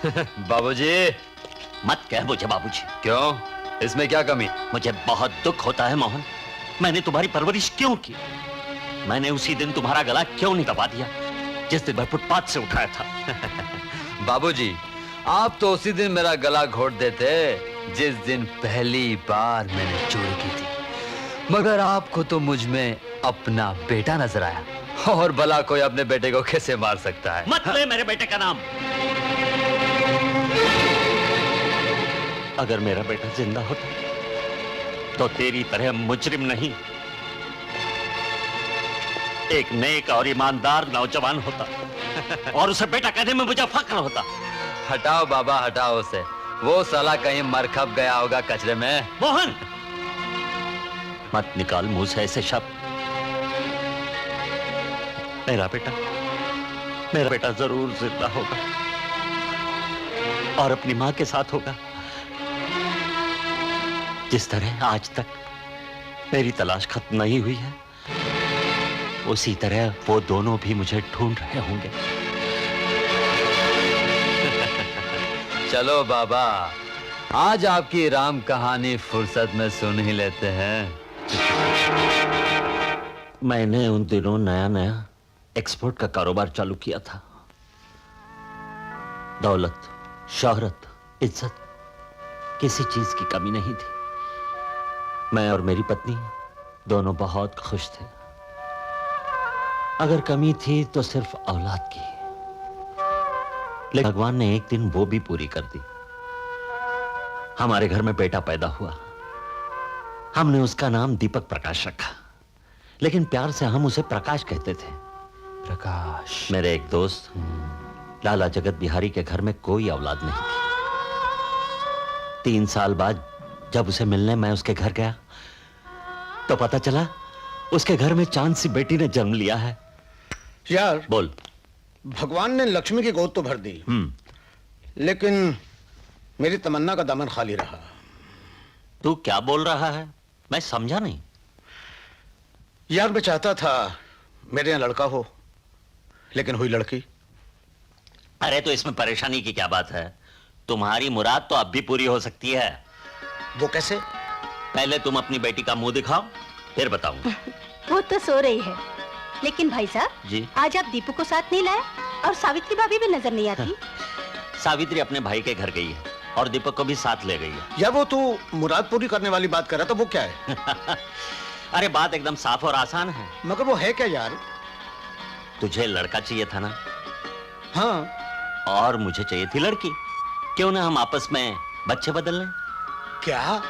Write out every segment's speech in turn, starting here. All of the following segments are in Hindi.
बाबूजी। मत कह मुझे बाबूजी। क्यों? इसमें क्या कमी? मुझे बहुत दुख होता है मोहन। मैंने तुम्हारी परवरिश क्यों की? मैंने उसी दिन तुम्हारा गला क्यों नहीं दबा दिया जिस दिन मैं फुटपाथ से उठाया था? बाबूजी, आप तो उसी दिन मेरा गला घोट देते जिस दिन पहली बार मैंने चोरी की थी। मगर आपको तो मुझ में अपना बेटा नजर आया, और भला कोई अपने बेटे को कैसे मार सकता है? मत ले मेरे बेटे का नाम। अगर मेरा बेटा जिंदा होता तो तेरी तरह मुजरिम नहीं, एक नेक और ईमानदार नौजवान होता, और उसे बेटा कहने में मुझे फक्र होता। हटाओ बाबा, हटाओ उसे। वो साला कहीं मरखप गया होगा कचरे में। मोहन, मत निकाल मुंह से ऐसे शब्द। मेरा बेटा जरूर जिंदा होगा और अपनी मां के साथ होगा। जिस तरह आज तक मेरी तलाश खत्म नहीं हुई है, उसी तरह वो दोनों भी मुझे ढूंढ रहे होंगे। चलो बाबा, आज आपकी राम कहानी फुर्सत में सुन ही लेते हैं। मैंने उन दिनों नया एक्सपोर्ट का कारोबार चालू किया था। दौलत, शोहरत, इज्जत, किसी चीज की कमी नहीं थी। मैं और मेरी पत्नी दोनों बहुत खुश थे। अगर कमी थी तो सिर्फ औलाद की, लेकिन भगवान ने एक दिन वो भी पूरी कर दी। हमारे घर में बेटा पैदा हुआ। हमने उसका नाम दीपक प्रकाश रखा, लेकिन प्यार से हम उसे प्रकाश कहते थे। प्रकाश। मेरे एक दोस्त लाला जगत बिहारी के घर में कोई औलाद नहीं थी। 3 साल बाद जब उसे मिलने मैं उसके घर गया तो पता चला उसके घर में चांद सी बेटी ने जन्म लिया है। यार बोल। भगवान ने लक्ष्मी की गोद तो भर दी, लेकिन मेरी तमन्ना का दामन खाली रहा। तू क्या बोल रहा है? मैं समझा नहीं। यार मैं चाहता था मेरे यहाँ लड़का हो, लेकिन हुई लड़की। अरे तो इसमें परेशानी की क्या बात है? तुम्हारी मुराद तो अब भी पूरी हो सकती है। वो कैसे? पहले तुम अपनी बेटी का मुंह दिखाओ, फिर बताऊंगा। वो तो सो रही है। लेकिन भाई साहब जी, आज आप दीपू को साथ नहीं लाए और सावित्री भाभी भी नजर नहीं आती। सावित्री अपने भाई के घर गई है और दीपक को भी साथ ले गई है। या वो तू मुराद पूरी करने वाली बात कर रहा था, वो क्या है? अरे बात एकदम साफ और आसान है। मगर वो है क्या यार? तुझे लड़का चाहिए था ना? हाँ। और मुझे चाहिए थी लड़की। क्यों ना हम आपस में बच्चे बदल लें? क्या?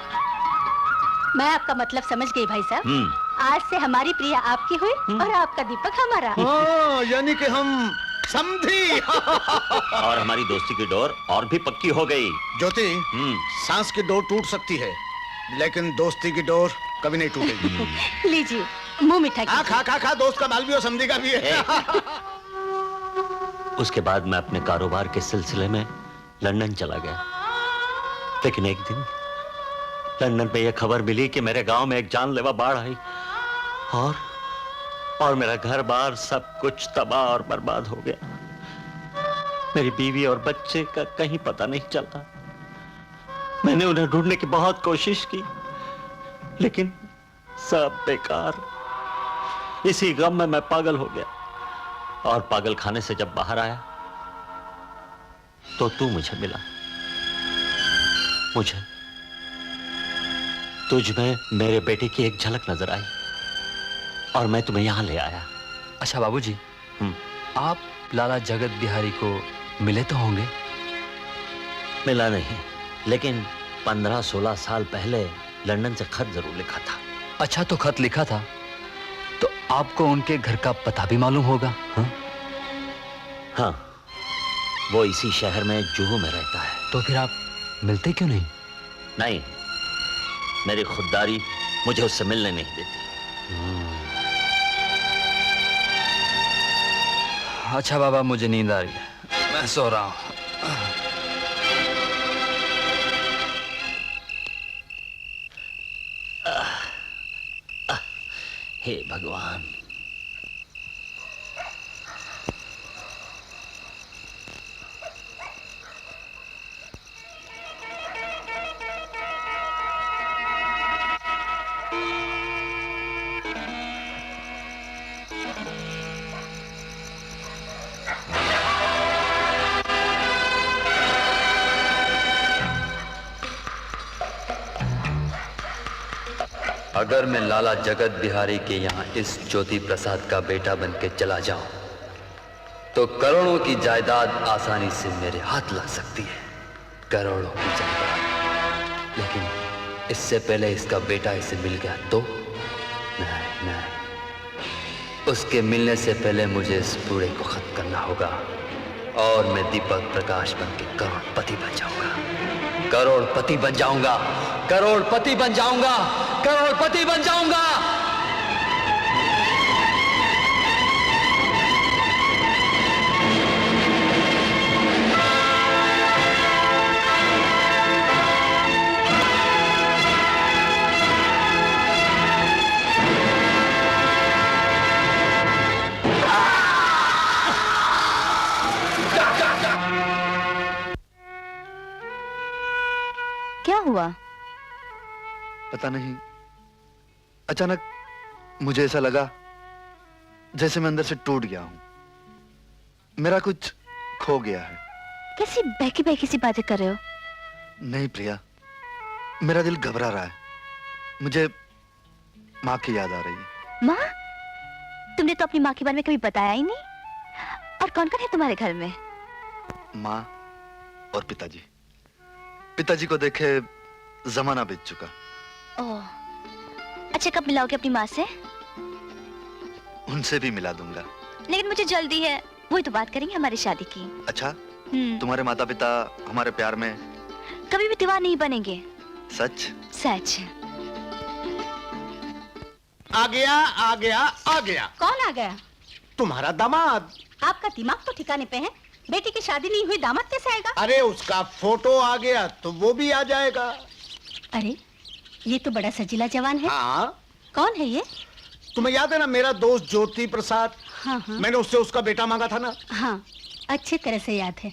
मैं आपका मतलब समझ गई भाई साहब। आज से हमारी प्रिया आपकी हुई और आपका दीपक हमारा। हाँ, यानी कि हम समझी। और हमारी दोस्ती की डोर और भी पक्की हो गई। ज्योति, सांस की डोर टूट सकती है, लेकिन दोस्ती की डोर कभी नहीं टूटेगी। लीजिए मुंह मीठा कीजिए। खा खा खा, दोस्त का माल भी और समझी का भी है। उसके बाद मैं अपने कारोबार के सिलसिले में लंदन चला गया। लेकिन एक दिन लंदन पे यह खबर मिली कि मेरे गांव में एक जानलेवा बाढ़ आई और मेरा घर बार सब कुछ तबाह और बर्बाद हो गया। मेरी बीवी और बच्चे का कहीं पता नहीं चला। मैंने उन्हें ढूंढने की बहुत कोशिश की, लेकिन सब बेकार। इसी गम में मैं पागल हो गया, और पागल खाने से जब बाहर आया तो तू मुझे मिला। मुझे तुझ में मेरे बेटे की एक झलक नजर आई और मैं तुम्हें यहां ले आया। अच्छा बाबूजी, आप लाला जगत बिहारी को मिले तो होंगे? मिला नहीं, लेकिन 15-16 साल पहले लंदन से खत जरूर लिखा था। अच्छा, तो खत लिखा था तो आपको उनके घर का पता भी मालूम होगा? हाँ, वो इसी शहर में जुहू में रहता है। तो फिर आप मिलते क्यों नहीं? नहीं, मेरी खुददारी मुझे उससे मिलने नहीं देती। अच्छा बाबा, मुझे नींद आ रही है, मैं सो रहा हूं। हे भगवान। अगर मैं लाला जगत बिहारी के यहाँ इस ज्योति प्रसाद का बेटा बन के चला जाऊं तो करोड़ों की जायदाद आसानी से मेरे हाथ लग सकती है, करोड़ों की जायदाद। लेकिन इससे पहले इसका बेटा इसे मिल गया तो नहीं, उसके मिलने से पहले मुझे इस बूढ़े को खत्म करना होगा और मैं दीपक प्रकाश बन के करोड़पति बन जाऊंगा, करोड़पति बन जाऊंगा, करोड़पति बन जाऊंगा, करोड़पति बन जाऊंगा। क्या हुआ? पता नहीं, अचानक मुझे ऐसा लगा जैसे मैं अंदर से टूट गया हूं। मेरा कुछ खो गया है। कैसी बहकी बहकी सी बातें कर रहे हो? नहीं प्रिया, मेरा दिल घबरा रहा है। मुझे माँ की याद आ रही है। माँ? तुमने तो अपनी माँ के बारे में कभी बताया ही नहीं। और कौन कौन है तुम्हारे घर में? माँ और पिताजी। पिताजी को देखे जमाना बीत चुका। ओह, अच्छा कब मिलाओगे अपनी माँ से? उनसे भी मिला दूंगा। लेकिन मुझे जल्दी है, वही तो बात करेंगे हमारी शादी की। अच्छा, तुम्हारे माता पिता हमारे प्यार में कभी भी दीवार नहीं बनेंगे। सच? सच। आ गया आ गया आ गया। कौन आ गया? तुम्हारा दामाद। आपका दिमाग तो ठिकाने पे है। बेटी की शादी नहीं हुई, दामाद कैसे आएगा? अरे उसका फोटो आ गया तो वो भी आ जाएगा। अरे ये तो बड़ा सजीला जवान है। हाँ। कौन है ये? तुम्हें याद है ना मेरा दोस्त ज्योति प्रसाद? हाँ हाँ। मैंने उससे उसका बेटा मांगा था ना। हाँ, अच्छे तरह से याद है।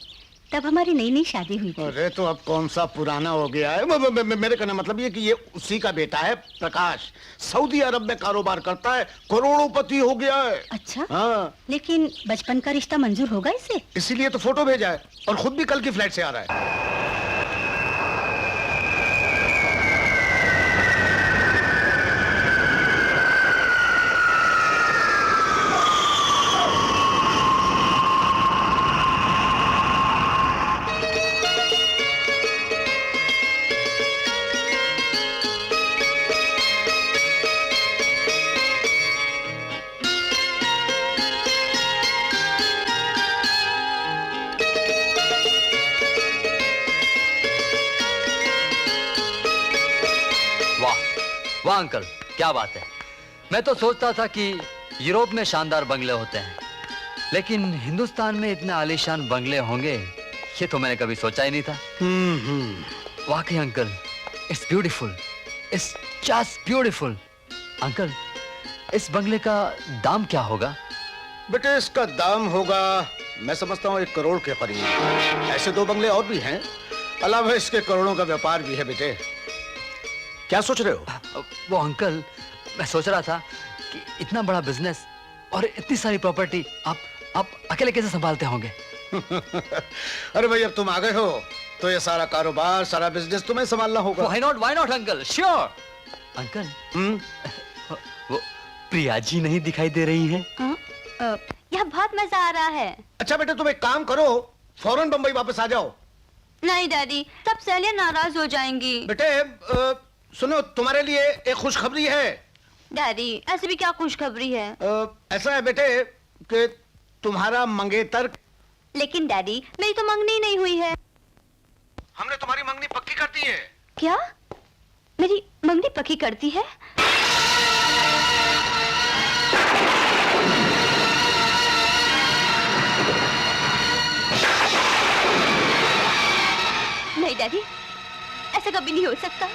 तब हमारी नई नई शादी हुई थी। अरे तो अब कौन सा पुराना हो गया है। मेरे कहने मतलब ये कि ये उसी का बेटा है प्रकाश। सऊदी अरब में कारोबार करता है, करोड़ोंपति हो गया है। अच्छा। हाँ। लेकिन बचपन का रिश्ता मंजूर होगा इसे? इसीलिए तो फोटो भेजा है और खुद भी कल की फ्लाइट से आ रहा है। वाह अंकल, क्या बात है। मैं तो सोचता था कि यूरोप में शानदार बंगले होते हैं, लेकिन हिंदुस्तान में इतने आलीशान बंगले होंगे ये तो मैंने कभी सोचा ही नहीं था। वाकई uncle, it's beautiful, it's just beautiful. Uncle, इस बंगले का दाम क्या होगा? बेटे इसका दाम होगा, मैं समझता हूँ 1 करोड़ के करीब। ऐसे 2 बंगले और भी हैं, अलावा इसके करोड़ों का व्यापार भी है। बेटे क्या सोच रहे हो? वो अंकल, मैं सोच रहा था कि इतना बड़ा बिजनेस और इतनी सारी प्रॉपर्टी आप अकेले कैसे संभालते होंगे? अरे भाई अब तुम आ गए हो तो ये सारा कारोबार, सारा बिजनेस तुम्हें संभालना होगा। Why not uncle, sure. Uncle, वो प्रिया जी नहीं दिखाई दे रही है? यहाँ बहुत मजा आ रहा है। अच्छा बेटे तुम एक काम करो, फौरन बंबई वापस आ जाओ। नहीं डैडी, तब सहेलियां नाराज हो जाएंगी। बेटे सुनो, तुम्हारे लिए एक खुशखबरी है। डैडी, ऐसे भी क्या खुशखबरी है? ऐसा है बेटे कि तुम्हारा मंगेतर। लेकिन डैडी, मेरी तो मंगनी ही नहीं हुई है। हमने तुम्हारी मंगनी पक्की कर दी है। क्या? मेरी मंगनी पक्की करती है? नहीं डैडी, ऐसा कभी नहीं हो सकता।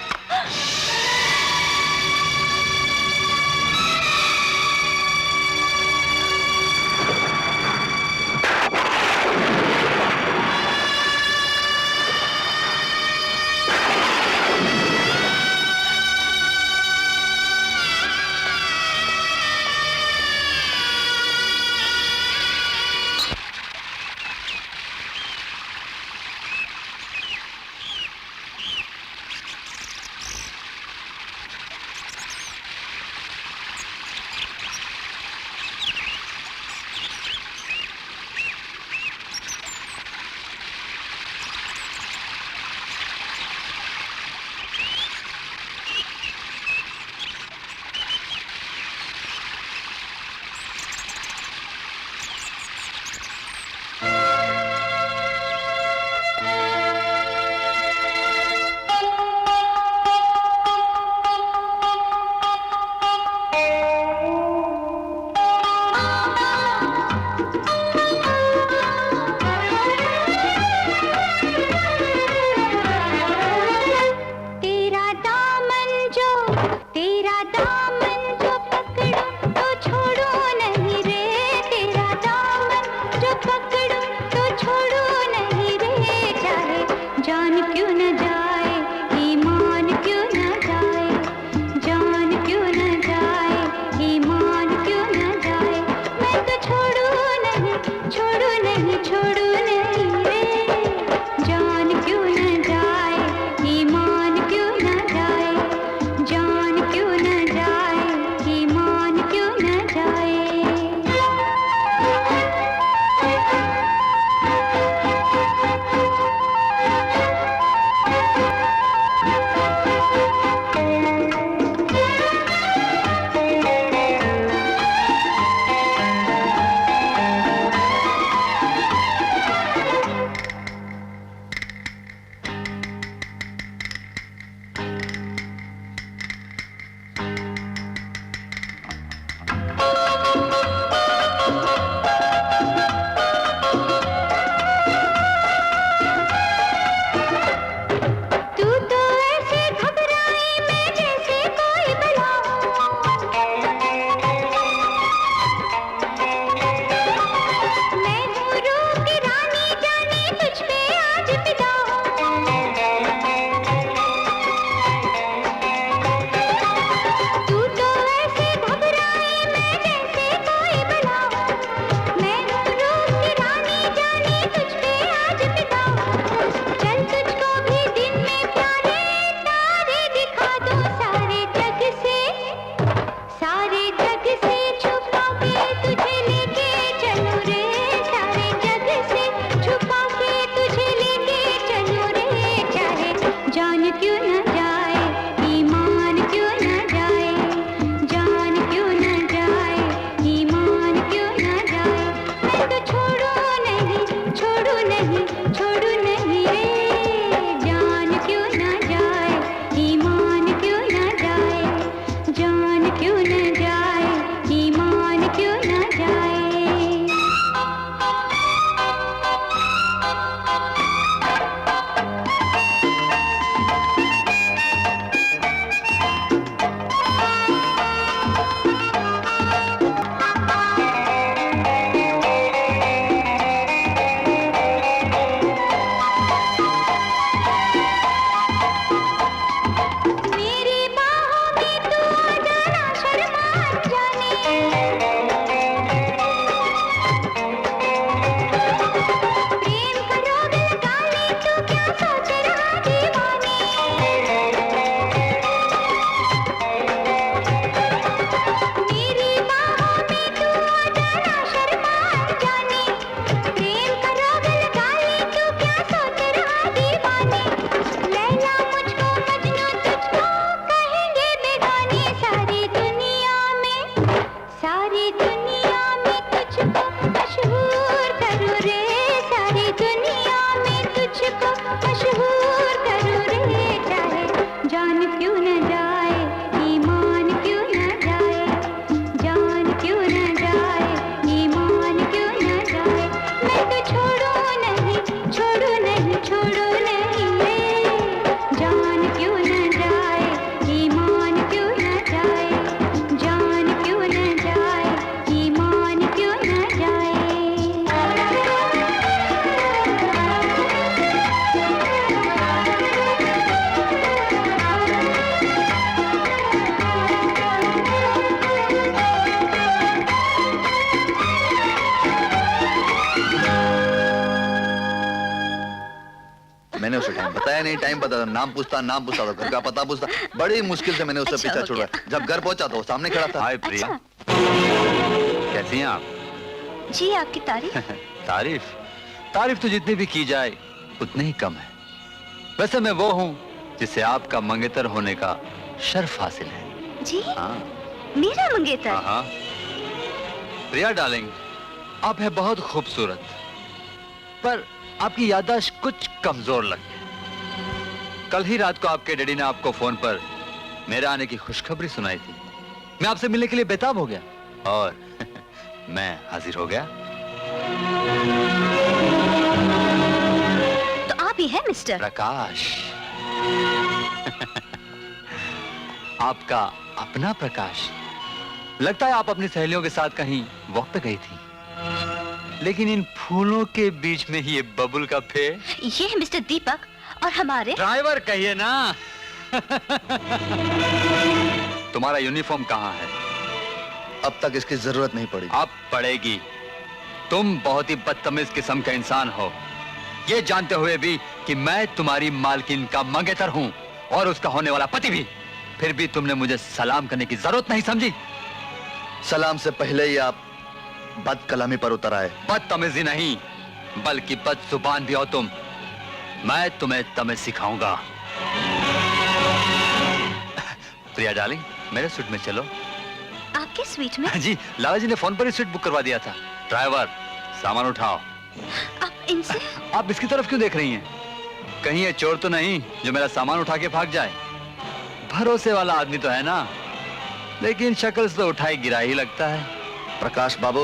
मैंने उसे टाइम बताया नहीं, टाइम बताया, नाम पूछता तो घर का पता पूछता, बड़ी मुश्किल से मैंने उससे अच्छा, पीछा हो छोड़ा। गया। जब घर पहुंचा तो वो सामने खड़ा था। हाय प्रिया, कैसी हैं आप? जी आपकी तारीफ। तारीफ तारीफ तो जितनी भी की जाए उतनी ही कम है। वैसे मैं वो हूँ जिसे आपका मंगेतर होने का शर्फ हासिल है। जी हाँ मेरा मंगेतर। हाँ। प्रिया डार्लिंग, आप है बहुत खूबसूरत, पर आपकी याददाश्त कुछ कमजोर लगती है। कल ही रात को आपके डैडी ने आपको फोन पर मेरे आने की खुशखबरी सुनाई थी। मैं आपसे मिलने के लिए बेताब हो गया और मैं हाजिर हो गया। तो आप ही हैं मिस्टर प्रकाश। आपका अपना प्रकाश। लगता है आप अपनी सहेलियों के साथ कहीं वॉक पे गई थी, लेकिन इन फूलों के बीच में ये बबुल का पेड़। ये है मिस्टर दीपक और हमारे ड्राइवर कहिए ना। तुम्हारा यूनिफॉर्म कहाँ है? अब तक इसकी जरूरत नहीं पड़ी। अब पड़ेगी। तुम बहुत ही बदतमीज किस्म का इंसान हो, ये जानते हुए भी कि मैं तुम्हारी मालकिन का मंगेतर हूँ और उसका होने वाला पति भी। फिर भी तुमने मुझे सलाम करने की जरूरत नहीं समझी। सलाम से पहले ही आप बदकलामी पर उतर आए। बदतमीजी नहीं, बल्कि बदजुबान भी हो तुम। मैं तुम्हें तमीज सिखाऊंगा। प्रिया डार्लिंग, मेरे स्वीट में चलो। आपके स्वीट में? जी, लाला जी ने फोन पर ही स्वीट बुक करवा दिया था। ड्राइवर, सामान उठाओ। आप इनसे? आप इसकी तरफ क्यों देख रही हैं? कहीं ये चोर तो नहीं जो मेरा सामान उठा के भाग जाए? भरोसे वाला आदमी तो है ना, लेकिन शक्ल से तो उठाई गिरा ही लगता है। प्रकाश बाबू,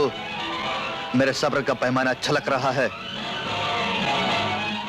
मेरे सब्र का पैमाना छलक रहा है।